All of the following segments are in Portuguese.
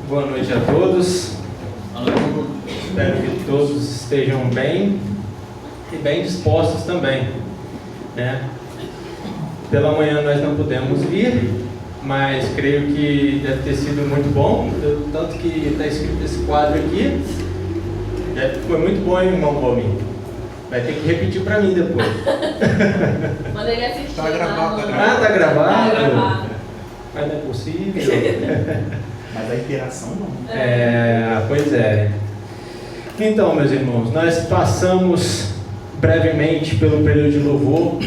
Boa noite a todos. Espero que todos estejam bem e bem dispostos também, né? Pela manhã nós não pudemos vir, mas creio que deve ter sido muito bom, tanto que está escrito esse quadro aqui. Foi muito bom, hein, irmão Paulinho? Vai ter que repetir para mim depois. Manda ele assistir. Tá gravado, tá gravado. Ah, tá gravado? Tá gravado. Mas não é possível. Mas a interação não. Pois é. Então, meus irmãos, nós passamos brevemente pelo período de louvor.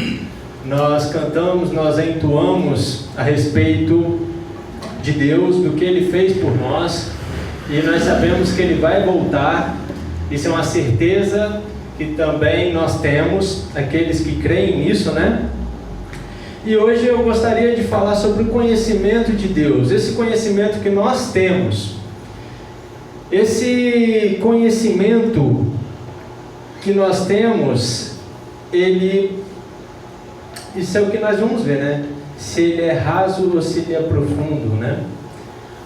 Nós cantamos, nós entoamos a respeito de Deus, do que Ele fez por nós. E nós sabemos que Ele vai voltar. Isso é uma certeza que também nós temos, aqueles que creem nisso, né? E hoje eu gostaria de falar sobre o conhecimento de Deus, esse conhecimento que nós temos. Esse conhecimento que nós temos, isso é o que nós vamos ver, né? Se ele é raso ou se ele é profundo, né?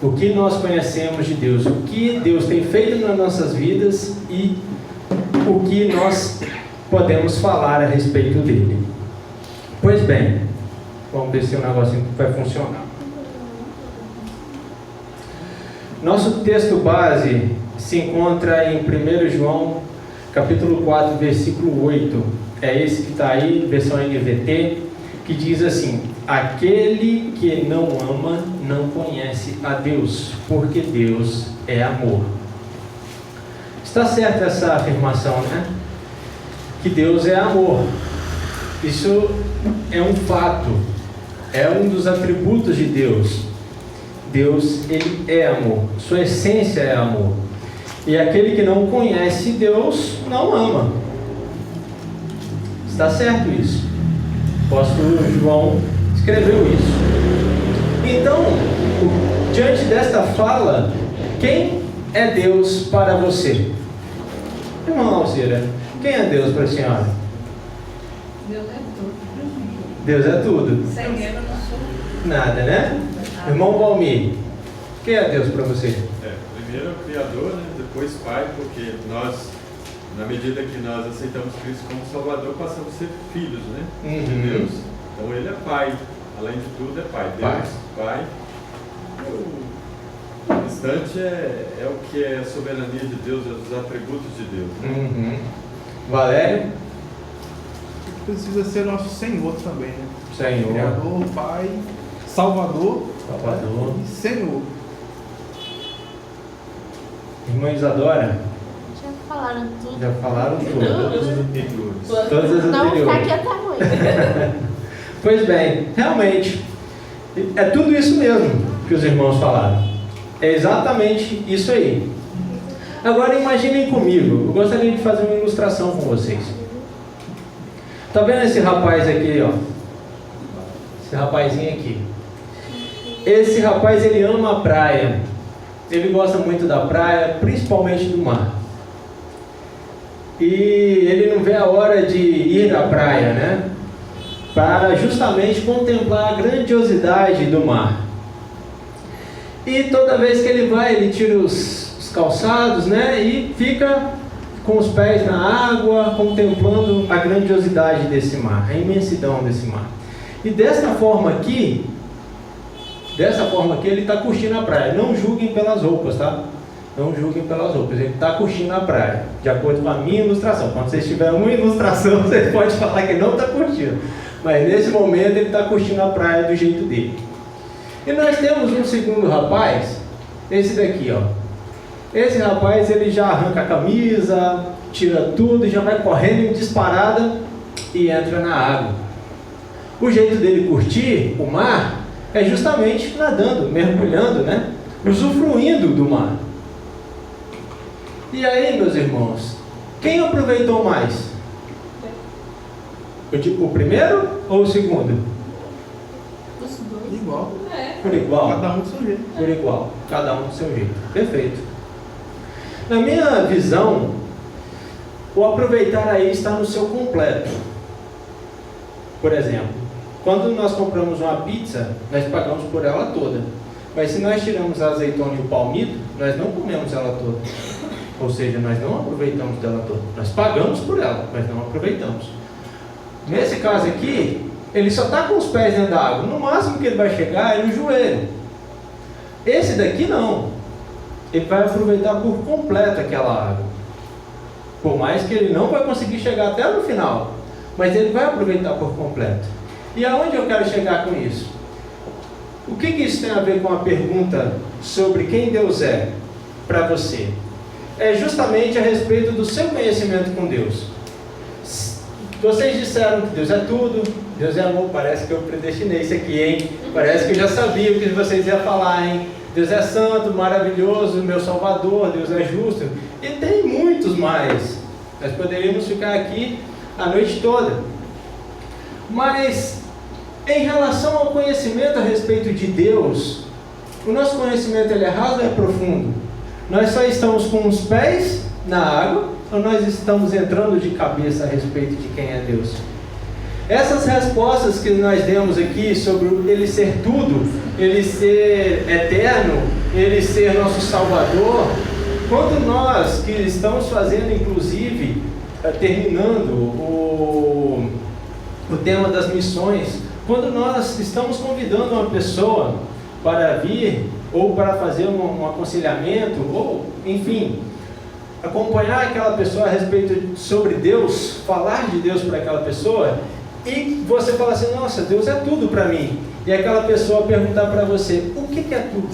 O que nós conhecemos de Deus, o que Deus tem feito nas nossas vidas e o que nós podemos falar a respeito dele. Pois bem, vamos ver se o negocinho vai funcionar. Nosso texto base se encontra em 1 João, capítulo 4, versículo 8. É esse que está aí, versão NVT, que diz assim: aquele que não ama não conhece a Deus, porque Deus é amor. Está certa essa afirmação, né? Que Deus é amor. Isso é um fato, é um dos atributos de Deus. Deus, Ele é amor, sua essência é amor. E aquele que não conhece Deus não ama. Está certo isso? O apóstolo João escreveu isso. Então, diante desta fala, quem é Deus para você? Irmão Alcira, quem é Deus para a senhora? Deus é tudo. Deus é tudo. Sem Ele eu não sou Nada, né? Irmão Valmir, quem é Deus para você? Primeiro é o Criador, né? Depois Pai, porque nós, na medida que nós aceitamos Cristo como Salvador, passamos a ser filhos, né? De Deus. Então Ele é Pai, além de tudo é Pai. Deus, Pai. O restante é o que é a soberania de Deus, é os atributos de Deus. Né? Valério? Precisa ser nosso Senhor também, né? Senhor. Criador, Pai, Salvador e Senhor. Irmã Isadora? Já falaram tudo. Já falaram tudo. Todos os anteriores. Todas as Não anteriores. está aqui até hoje. Pois bem, realmente, é tudo isso mesmo que os irmãos falaram. É exatamente isso aí. Agora imaginem comigo, eu gostaria de fazer uma ilustração com vocês. Tá vendo esse rapaz aqui, ó? Esse rapazinho aqui. Esse rapaz, ele ama a praia. Ele gosta muito da praia, principalmente do mar. E ele não vê a hora de ir à praia, né? Para justamente contemplar a grandiosidade do mar. E toda vez que ele vai, ele tira os calçados, né? E fica com os pés na água, contemplando a grandiosidade desse mar, a imensidão desse mar. E dessa forma aqui, ele está curtindo a praia. Não julguem pelas roupas, tá? Não julguem pelas roupas. Ele está curtindo a praia, de acordo com a minha ilustração. Quando vocês tiverem uma ilustração, vocês podem falar que não está curtindo. Mas nesse momento ele está curtindo a praia do jeito dele. E nós temos um segundo rapaz, esse daqui, ó. Esse rapaz, ele já arranca a camisa, tira tudo, já vai correndo em disparada e entra na água. O jeito dele curtir o mar é justamente nadando, mergulhando, né? Usufruindo do mar. E aí, meus irmãos, quem aproveitou mais? O primeiro ou o segundo? Os dois. Igual. Por igual. Cada um do seu jeito. Por igual, cada um do seu jeito. Perfeito. Na minha visão, o aproveitar aí está no seu completo. Por exemplo, quando nós compramos uma pizza, nós pagamos por ela toda. Mas se nós tiramos a azeitona e o palmito, nós não comemos ela toda. Ou seja, nós não aproveitamos dela toda. Nós pagamos por ela, mas não aproveitamos. Nesse caso aqui, ele só está com os pés dentro da água. No máximo que ele vai chegar é no joelho. Esse daqui não. Ele vai aproveitar por completo aquela água. Por mais que ele não vai conseguir chegar até no final. Mas ele vai aproveitar por completo. E aonde eu quero chegar com isso? O que isso tem a ver com a pergunta sobre quem Deus é para você? É justamente a respeito do seu conhecimento com Deus. Vocês disseram que Deus é tudo, Deus é amor. Parece que eu predestinei isso aqui, hein? Parece que eu já sabia o que vocês iam falar, hein? Deus é santo, maravilhoso, meu Salvador, Deus é justo. E tem muitos mais. Nós poderíamos ficar aqui a noite toda. Mas, em relação ao conhecimento a respeito de Deus, o nosso conhecimento ele é raso ou é profundo? Nós só estamos com os pés na água ou nós estamos entrando de cabeça a respeito de quem é Deus? Essas respostas que nós demos aqui sobre ele ser tudo, ele ser eterno, ele ser nosso Salvador, quando nós que estamos fazendo, inclusive, terminando o tema das missões, quando nós estamos convidando uma pessoa para vir, ou para fazer um aconselhamento, ou, enfim, acompanhar aquela pessoa a respeito sobre Deus, falar de Deus para aquela pessoa, e você fala assim, nossa, Deus é tudo para mim. E aquela pessoa perguntar para você, o que é tudo?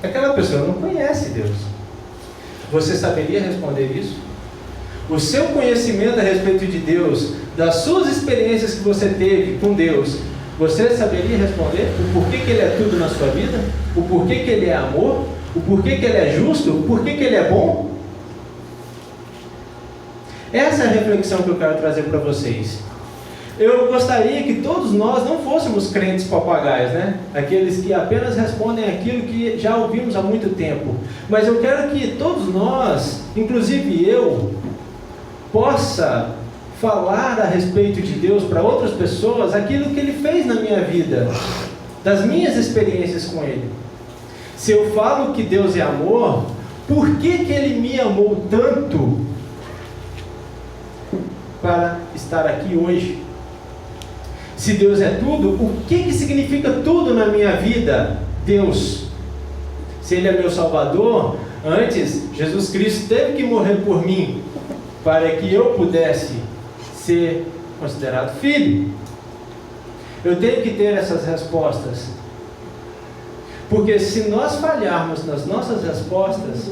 Aquela pessoa não conhece Deus. Você saberia responder isso? O seu conhecimento a respeito de Deus, das suas experiências que você teve com Deus, você saberia responder o porquê que Ele é tudo na sua vida? O porquê que Ele é amor? O porquê que Ele é justo? O porquê que Ele é bom? Essa é a reflexão que eu quero trazer para vocês. Eu gostaria que todos nós não fôssemos crentes papagaios, né? Aqueles que apenas respondem aquilo que já ouvimos há muito tempo. Mas eu quero que todos nós, inclusive eu, possa falar a respeito de Deus para outras pessoas aquilo que Ele fez na minha vida, das minhas experiências com Ele. Se eu falo que Deus é amor, por que Ele me amou tanto para estar aqui hoje? Se Deus é tudo, o que significa tudo na minha vida? Deus. Se Ele é meu Salvador, antes Jesus Cristo teve que morrer por mim, para que eu pudesse ser considerado filho. Eu tenho que ter essas respostas, porque se nós falharmos nas nossas respostas,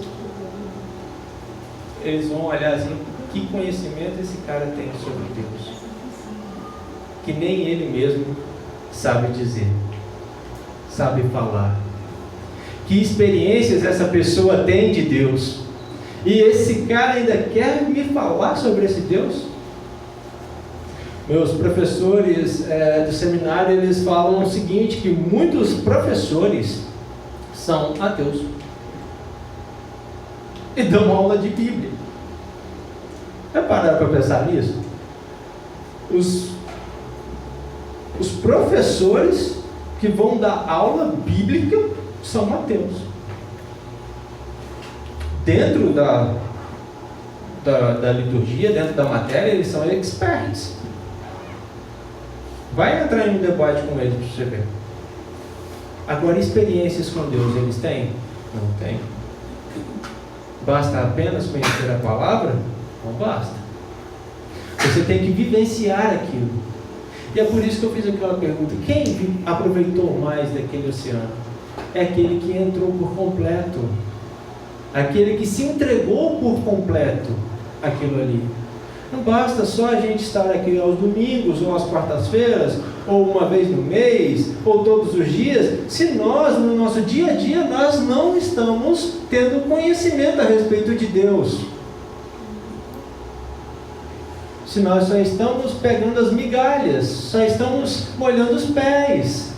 eles vão olhar assim, que conhecimento esse cara tem sobre Deus, que nem ele mesmo sabe dizer, sabe falar. Que experiências essa pessoa tem de Deus, e esse cara ainda quer me falar sobre esse Deus? Meus professores do seminário, eles falam o seguinte, que muitos professores são ateus e dão aula de Bíblia. Vai parar para pensar nisso? Os professores que vão dar aula bíblica são ateus. Dentro da liturgia, dentro da matéria, eles são experts. Vai entrar em um debate com eles para você ver. Agora, experiências com Deus eles têm? Não têm. Basta apenas conhecer a palavra? Não basta. Você tem que vivenciar aquilo. E é por isso que eu fiz aquela pergunta: quem aproveitou mais daquele oceano? É aquele que entrou por completo, aquele que se entregou por completo àquilo ali. Não basta só a gente estar aqui aos domingos, ou às quartas-feiras, ou uma vez no mês, ou todos os dias, se nós, no nosso dia a dia, nós não estamos tendo conhecimento a respeito de Deus. Se nós só estamos pegando as migalhas, só estamos molhando os pés,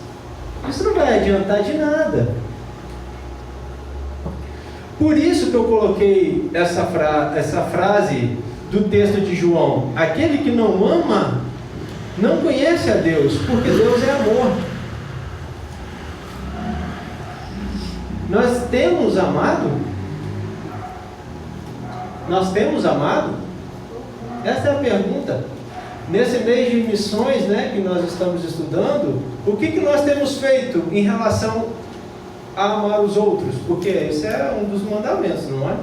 isso não vai adiantar de nada. Por isso que eu coloquei essa frase do texto de João: aquele que não ama, não conhece a Deus, porque Deus é amor. Nós temos amado? Nós temos amado? Essa é a pergunta. Nesse mês de missões, né, que nós estamos estudando, o que nós temos feito em relação a amar os outros? Porque esse é um dos mandamentos, não é?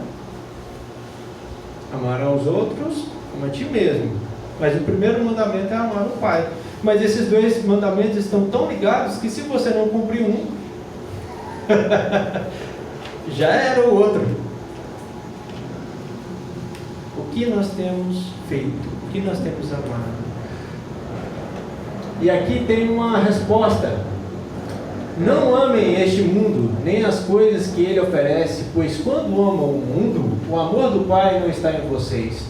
Amar aos outros como a ti mesmo. Mas o primeiro mandamento é amar o Pai. Mas esses dois mandamentos estão tão ligados que se você não cumprir um, já era o outro. O que nós temos feito? O que nós temos amado? E aqui tem uma resposta. Não amem este mundo, nem as coisas que ele oferece, pois quando amam o mundo, o amor do Pai não está em vocês.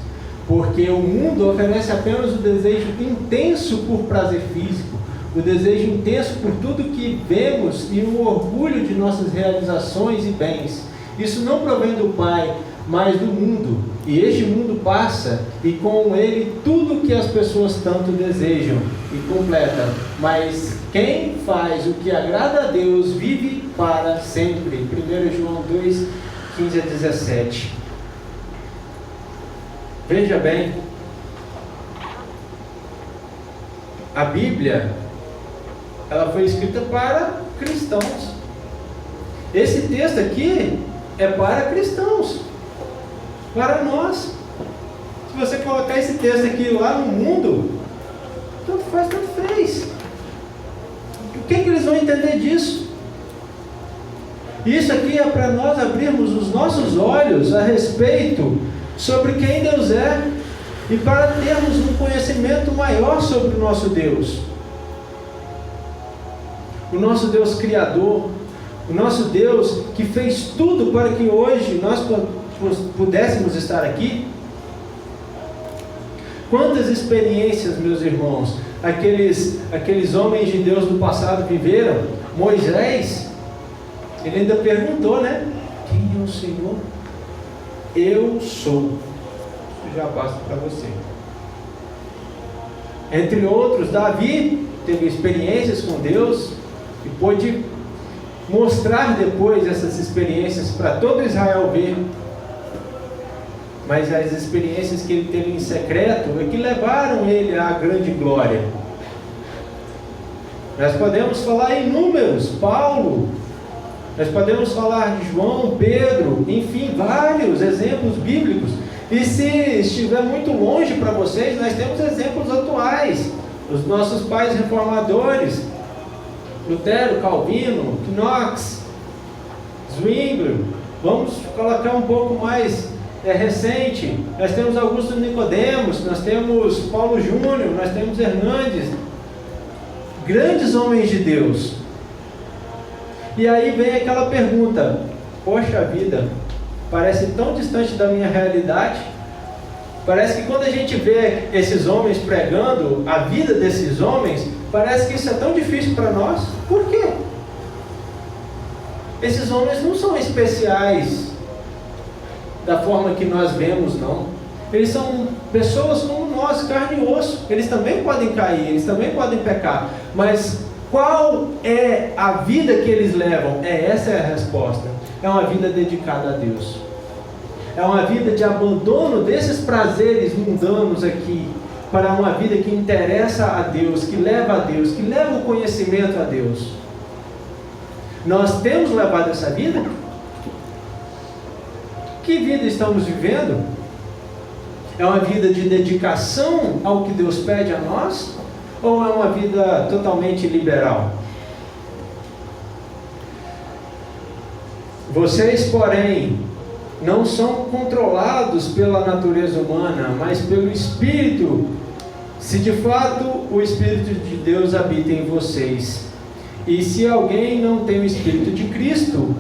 Porque o mundo oferece apenas o desejo intenso por prazer físico, o desejo intenso por tudo que vemos e o orgulho de nossas realizações e bens. Isso não provém do Pai, mas do mundo. E este mundo passa, e com ele tudo que as pessoas tanto desejam. E completa: mas quem faz o que agrada a Deus vive para sempre. 1 João 2, 15 a 17. Veja bem, a Bíblia, ela foi escrita para cristãos. Esse texto aqui é para cristãos, para nós. Se você colocar esse texto aqui lá no mundo, tanto faz, tanto fez. O que eles vão entender disso? Isso aqui é para nós abrirmos os nossos olhos a respeito sobre quem Deus é e para termos um conhecimento maior sobre o nosso Deus. O nosso Deus Criador, o nosso Deus que fez tudo para que hoje nós pudéssemos estar aqui. Quantas experiências, meus irmãos, aqueles homens de Deus do passado viveram. Moisés, ele ainda perguntou, né? Quem é o Senhor? Eu sou. Isso já basta para você. Entre outros, Davi teve experiências com Deus e pôde mostrar depois essas experiências para todo Israel ver. Mas as experiências que ele teve em secreto é que levaram ele à grande glória. Nós podemos falar em números, Paulo, nós podemos falar de João, Pedro, enfim, vários exemplos bíblicos. E se estiver muito longe para vocês, nós temos exemplos atuais. Os nossos pais reformadores, Lutero, Calvino, Knox, Zwingli. Vamos colocar um pouco mais recente. Nós temos Augusto Nicodemos, nós temos Paulo Júnior, nós temos Hernandes. Grandes homens de Deus. E aí vem aquela pergunta: poxa vida, parece tão distante da minha realidade. Parece que quando a gente vê esses homens pregando a vida desses homens, parece que isso é tão difícil para nós. Por quê? Esses homens não são especiais da forma que nós vemos, não. Eles são pessoas como nós, carne e osso. Eles também podem cair, eles também podem pecar. Mas qual é a vida que eles levam? Essa é a resposta. É uma vida dedicada a Deus. É uma vida de abandono desses prazeres mundanos aqui, para uma vida que interessa a Deus, que leva a Deus, que leva o conhecimento a Deus. Nós temos levado essa vida? Que vida estamos vivendo? É uma vida de dedicação ao que Deus pede a nós? Ou é uma vida totalmente liberal? Vocês, porém, não são controlados pela natureza humana, mas pelo Espírito, se de fato o Espírito de Deus habita em vocês. E se alguém não tem o Espírito de Cristo,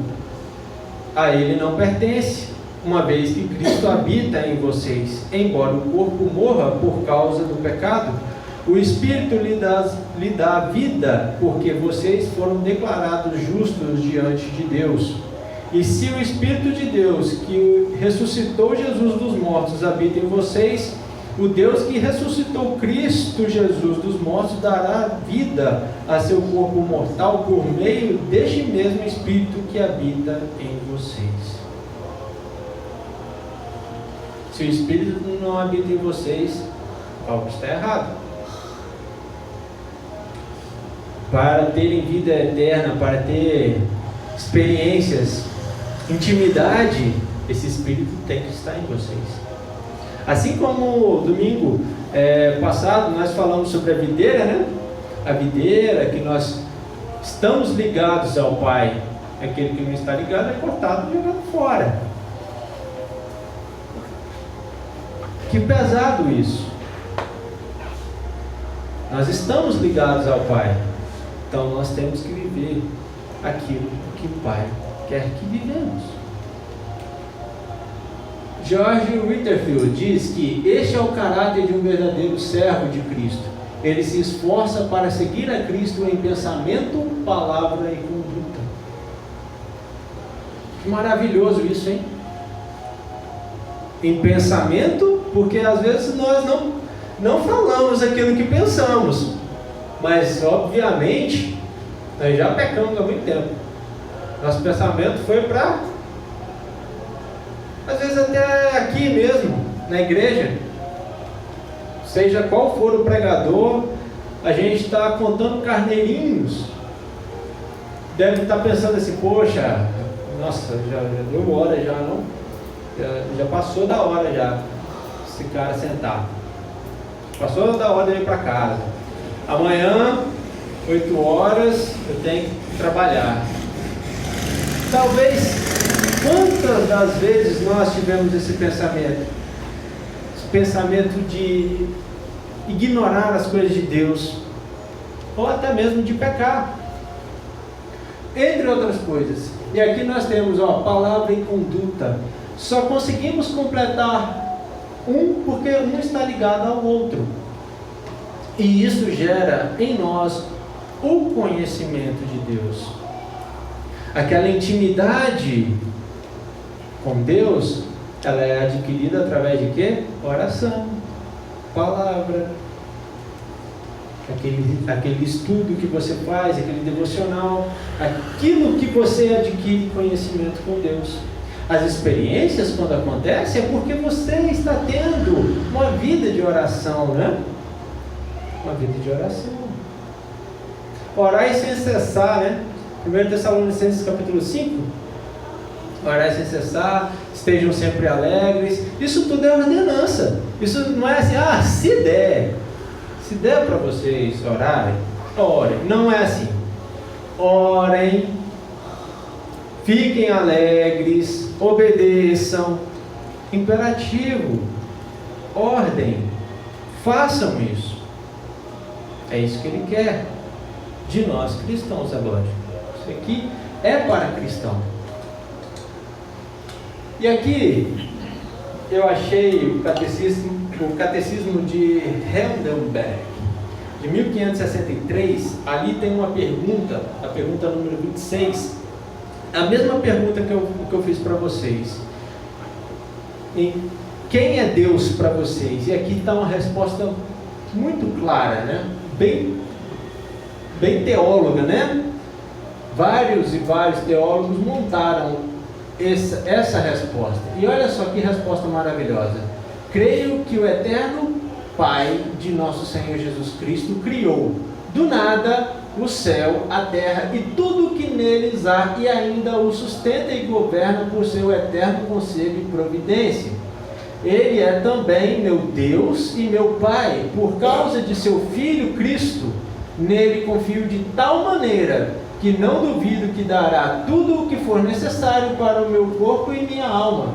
a ele não pertence, uma vez que Cristo habita em vocês. Embora o corpo morra por causa do pecado, o Espírito lhe dá vida, porque vocês foram declarados justos diante de Deus. E se o Espírito de Deus, que ressuscitou Jesus dos mortos, habita em vocês, O Deus que ressuscitou Cristo Jesus dos mortos dará vida a seu corpo mortal por meio deste mesmo Espírito que habita em vocês. Se o Espírito não habita em vocês, algo está errado. Para terem vida eterna, para ter experiências, intimidade, esse Espírito tem que estar em vocês. Assim como domingo passado nós falamos sobre a videira, né? A videira que nós estamos ligados ao Pai. Aquele que não está ligado é cortado e jogado fora. Que pesado isso. Nós estamos ligados ao Pai. Então nós temos que viver aquilo que o Pai quer que vivemos. George Whitefield diz que este é o caráter de um verdadeiro servo de Cristo. Ele se esforça para seguir a Cristo em pensamento, palavra e conduta. Que maravilhoso isso, hein? Em pensamento, porque às vezes nós não falamos aquilo que pensamos, mas obviamente nós já pecamos há muito tempo. Nosso pensamento foi para, às vezes até aqui mesmo, na igreja, seja qual for o pregador, a gente está contando carneirinhos, deve estar pensando assim, poxa, nossa, já deu hora já, não? Já passou da hora já, esse cara sentar. Passou da hora de ir para casa. Amanhã, 8 horas, eu tenho que trabalhar. Talvez, quantas das vezes nós tivemos esse pensamento? Esse pensamento de ignorar as coisas de Deus, ou até mesmo de pecar, entre outras coisas. E aqui nós temos, palavra e conduta. Só conseguimos completar um porque um está ligado ao outro. E isso gera em nós o conhecimento de Deus. Aquela intimidade com Deus, ela é adquirida através de quê? Oração, palavra, aquele estudo que você faz, aquele devocional, aquilo que você adquire conhecimento com Deus. As experiências, quando acontecem, é porque você está tendo uma vida de oração, né? Uma vida de oração. Orai sem cessar, né? 1 Tessalonicenses capítulo 5. Orai sem cessar, estejam sempre alegres. Isso tudo é ordenança. Isso não é assim, se der para vocês orarem, orem. Não é assim. Orem, fiquem alegres, obedeçam. Imperativo, ordem, façam isso. É isso que Ele quer de nós cristãos, é lógico. Isso aqui é para cristão. E aqui eu achei o catecismo de Heidelberg, de 1563. Ali tem uma pergunta, a pergunta número 26, a mesma pergunta que eu fiz para vocês. Quem é Deus para vocês? E aqui está uma resposta muito clara, né? Bem teóloga, né? Vários e vários teólogos montaram essa resposta. E olha só que resposta maravilhosa. Creio que o eterno Pai de nosso Senhor Jesus Cristo criou do nada o céu, a terra e tudo o que neles há, e ainda o sustenta e governa por seu eterno conselho e providência. Ele é também meu Deus e meu Pai, por causa de seu Filho Cristo. Nele confio de tal maneira que não duvido que dará tudo o que for necessário para o meu corpo e minha alma,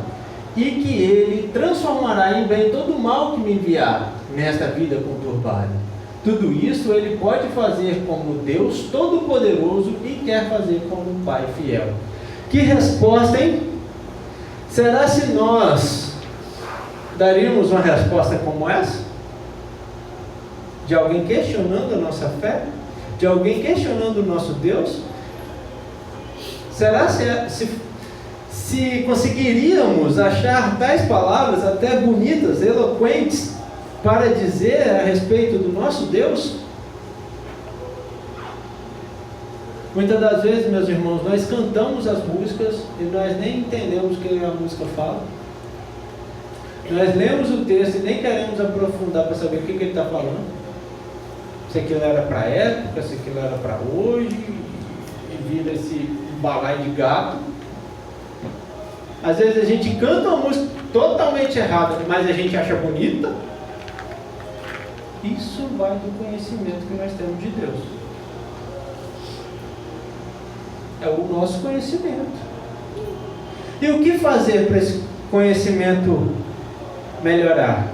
e que Ele transformará em bem todo o mal que me enviar nesta vida conturbada. Tudo isso Ele pode fazer como Deus Todo-Poderoso e quer fazer como um Pai fiel. Que resposta, hein? Será se nós daríamos uma resposta como essa? De alguém questionando a nossa fé? De alguém questionando o nosso Deus? Será se conseguiríamos achar tais palavras até bonitas, eloquentes, para dizer a respeito do nosso Deus? Muitas das vezes, meus irmãos, nós cantamos as músicas e nós nem entendemos o que a música fala. Nós lemos o texto e nem queremos aprofundar para saber o que ele está falando. Se aquilo era para a época, se aquilo era para hoje, e vira esse balaio de gato. Às vezes a gente canta uma música totalmente errada, mas a gente acha bonita. Isso vai do conhecimento que nós temos de Deus. É o nosso conhecimento. E o que fazer para esse conhecimento melhorar?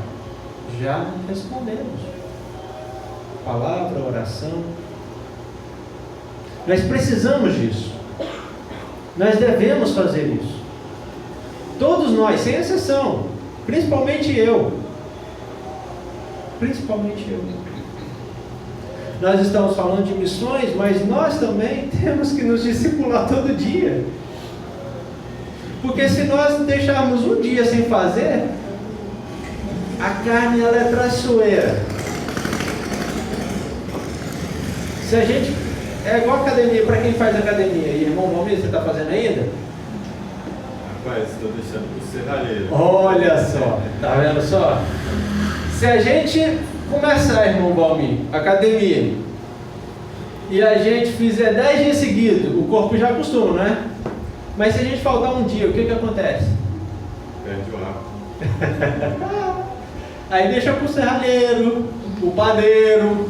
Já respondemos. Palavra, oração. Nós precisamos disso. Nós devemos fazer isso. Todos nós, sem exceção. Principalmente eu. Principalmente eu. Nós estamos falando de missões, mas nós também temos que nos discipular todo dia. Porque se nós deixarmos um dia sem fazer, a carne ela é traiçoeira. Se a gente... É igual academia, para quem faz academia. E, irmão, vamos ver, você está fazendo ainda? Rapaz, estou deixando pro serralheiro. Olha só, tá vendo só? Se a gente começar, irmão Valmir, academia, e a gente fizer 10 dias seguidos, o corpo já acostuma, não é? Mas se a gente faltar um dia, o que acontece? Perde o hábito. Aí deixa pro serralheiro, o padeiro,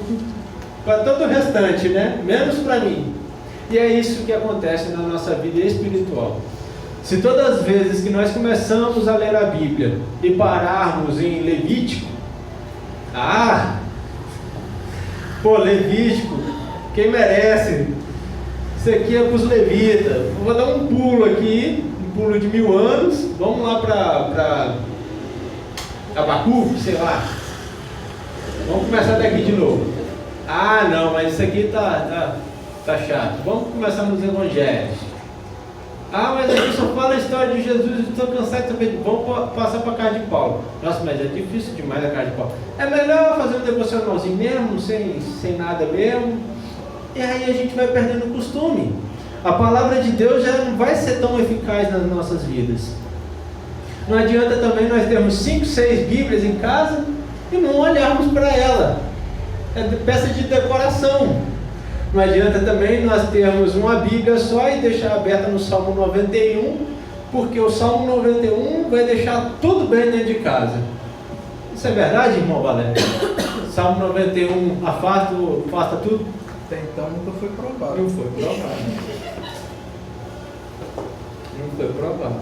para todo o restante, né? Menos para mim. E é isso que acontece na nossa vida espiritual. Se todas as vezes que nós começamos a ler a Bíblia e pararmos em Levítico, Levítico, quem merece? Isso aqui é para os levitas. Eu vou dar um pulo aqui, um pulo de 1000 anos. Vamos lá para Abacuque, sei lá. Vamos começar daqui de novo. Não, mas isso aqui tá chato. Vamos começar nos evangelhos. Mas aqui só fala a história de Jesus, eu estou cansado de saber. Vamos passar para a carta de Paulo. Nossa, mas é difícil demais a carta de Paulo. É melhor fazer um devocionalzinho mesmo, sem nada mesmo. E aí a gente vai perdendo o costume. A palavra de Deus já não vai ser tão eficaz nas nossas vidas. Não adianta também nós termos 5, 6 Bíblias em casa e não olharmos para ela. É peça de decoração. Não adianta também nós termos uma Bíblia só e deixar aberta no Salmo 91, porque o Salmo 91 vai deixar tudo bem dentro de casa. Isso é verdade, irmão Valério? Salmo 91 afasta tudo? Até então nunca foi provado. Não foi provado. Não foi provado.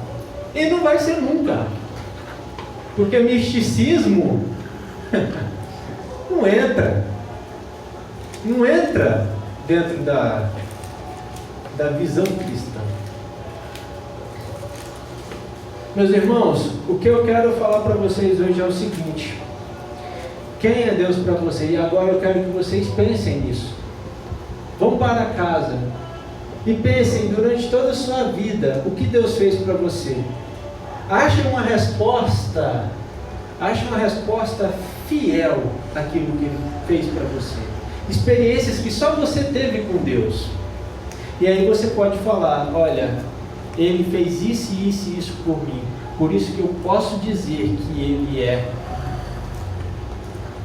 E não vai ser nunca. Porque misticismo não entra dentro da visão cristã. Meus irmãos, o que eu quero falar para vocês hoje é o seguinte: quem é Deus para você? E agora eu quero que vocês pensem nisso. Vão para casa e pensem durante toda a sua vida o que Deus fez para você. Ache uma resposta fiel àquilo que Ele fez para você. Experiências que só você teve com Deus. E aí você pode falar: olha, Ele fez isso e isso e isso por mim. Por isso que eu posso dizer que Ele é,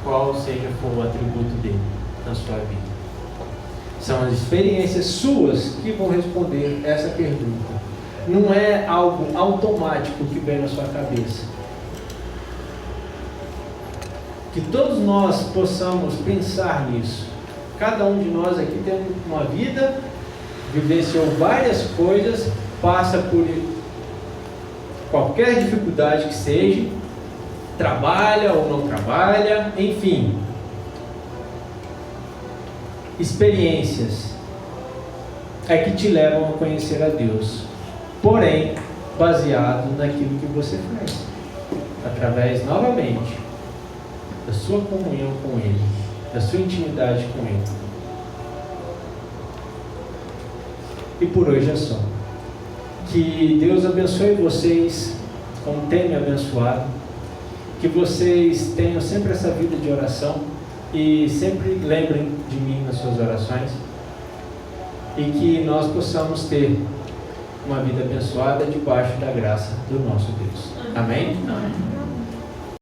qual seja for o atributo dele na sua vida. São as experiências suas que vão responder essa pergunta. Não é algo automático que vem na sua cabeça. Que todos nós possamos pensar nisso. Cada um de nós aqui tem uma vida, vivenciou várias coisas, passa por qualquer dificuldade que seja, trabalha ou não trabalha, enfim. Experiências é que te levam a conhecer a Deus, porém, baseado naquilo que você faz, através, novamente, da sua comunhão com Ele, da sua intimidade com Ele. E por hoje é só. Que Deus abençoe vocês, como tem me abençoado. Que Que vocês tenham sempre essa vida de oração e sempre lembrem de mim nas suas orações. E que nós possamos ter uma vida abençoada debaixo da graça do nosso Deus. Amém? Amém.